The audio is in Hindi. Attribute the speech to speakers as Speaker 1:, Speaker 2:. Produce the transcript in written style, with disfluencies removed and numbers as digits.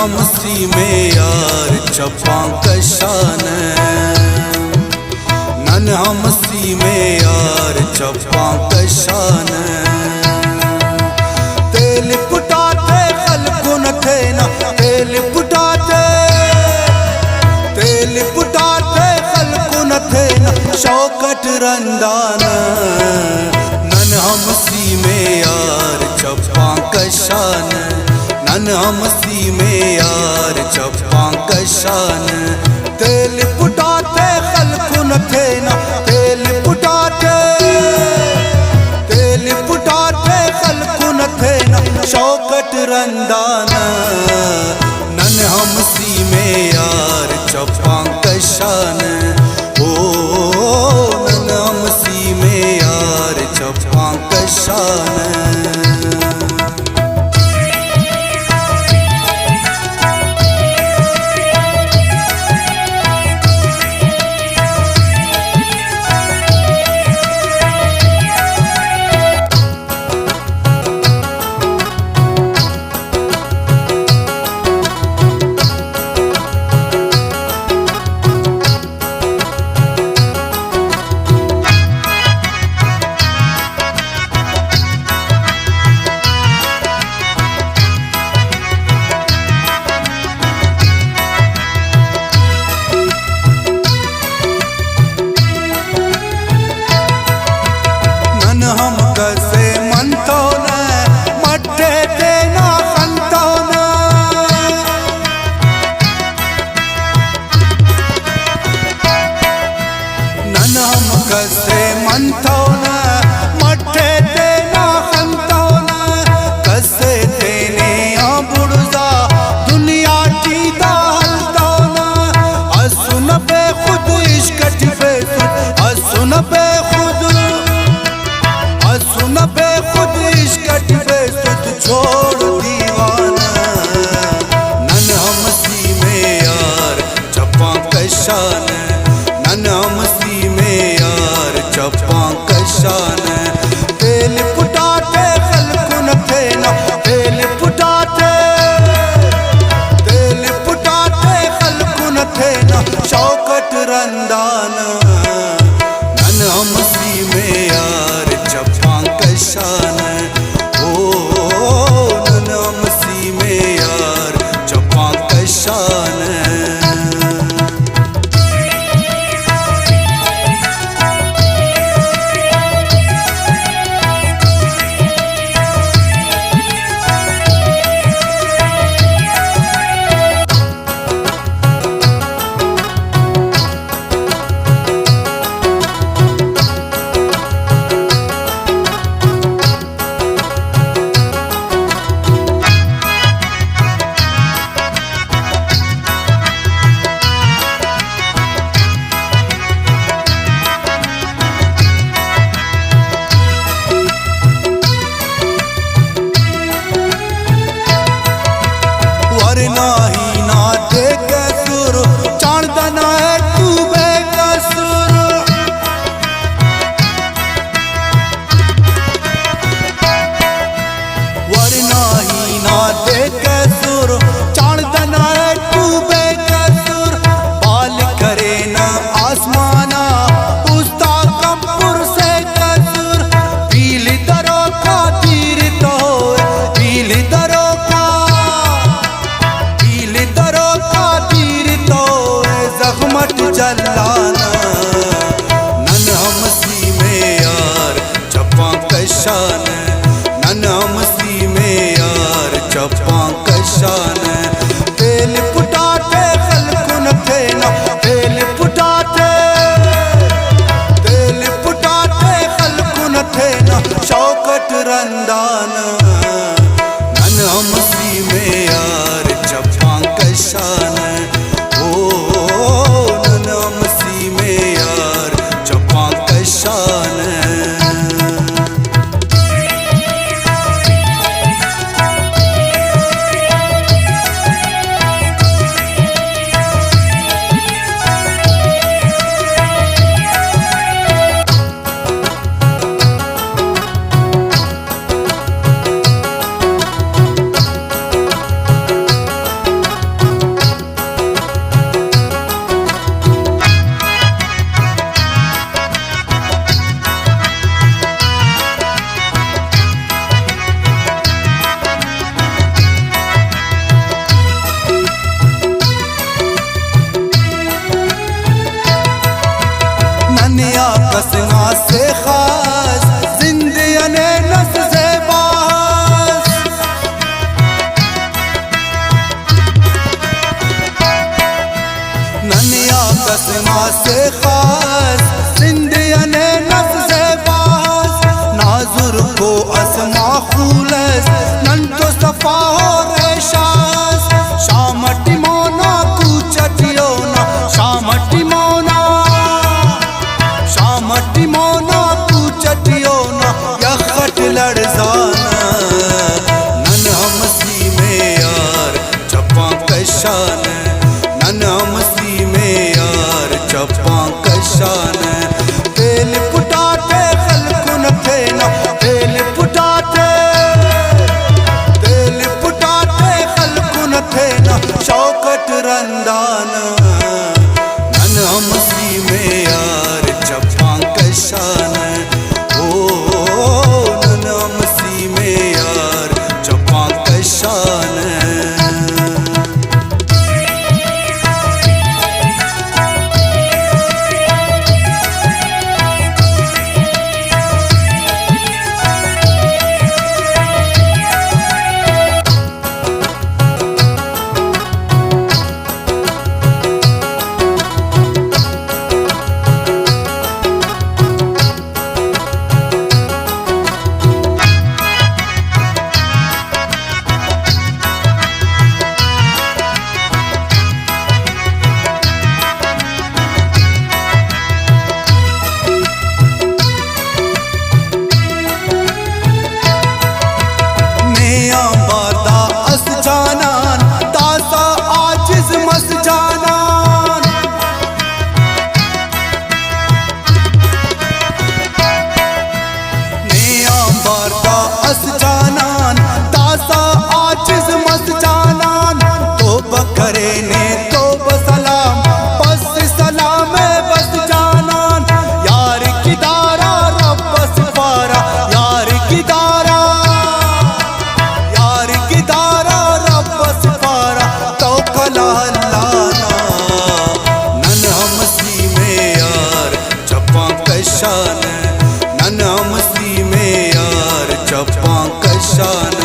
Speaker 1: हमसी में यार चपा कशान, नन हमसी में यार चपा कशान। तेल पुटाते खलकुन थे ना, तेल पुटाते खलकुन थे ना, शौकत रंदान। नन हमसी में यार चपा कशान, नन हमसी में यार चपा कशान। तेल पुटाते खलकुन थे ना, तेल पुटाते खलकुन थे ना, शौकत रंदान। नन हमसी में यार चपा कशान, ओ नन हमसी में यार चपा कशान। हम कैसे मनतो न मट्टे देना खंतो न, नन हम कैसे मनतो न मट्टे देना खंतो न। कैसे देने बुड़जा दुनिया की दालतो न, असुन पे खुद इश्क बेसुद, असुन पे खुद, सुन बे खुद इश्क बेसुध छोड़ दीवाना। नन हमसी में यार चपा कशान, नन हमसी में यार चपा कशान। तेल पुटाते खलकुन थे ना, तेल पुटाते खलकुन थे ना, शौकत रंदान। नन हमसी में यार चपा कशान, ओ नन हमसी में यार चपा कशान। नाही ना दे कसुर चांदना है तू बेकसूर, वरना ही ना दे कसुर चांदना है तू बेकसूर। बाल करे ना आसमाना उस्ता कमपुर से कसूर, पीली दरों का तीर तो पीली दरों का जख्मत जलाना। नन हमसी में यार चपा कशान, नन हमसी में यार चपा कशान। तेल पुटाते खलकुन थे ना, तेल पुटाते खलकुन थे ना, शौकत रंदान। नन हमसी में यार चपा कशान, ओ नन हमसी में यार चपा कशान। से खास जिंदगियाने नस से बास ननिया कसमा से खास जिंदगियाने नस से बास नाजुर को असमा खुलस नन तो सफा हो रेशास शामटी मोना कूचटियो ना शामटी मोना कूचटियो ना यखट लड़जाना नन हमसी में यार चप्पा कशान नन हमसी में यार चप्पा कशान तेल पुटाटे खलकुन थे ना तेल पुटाटे खलकुन थे ना शौकत रंदाना नन हमसी में यार चप्पा कशान नन हमसी में यार चप्पा कशान नन हमसी में यार चप्पा कशान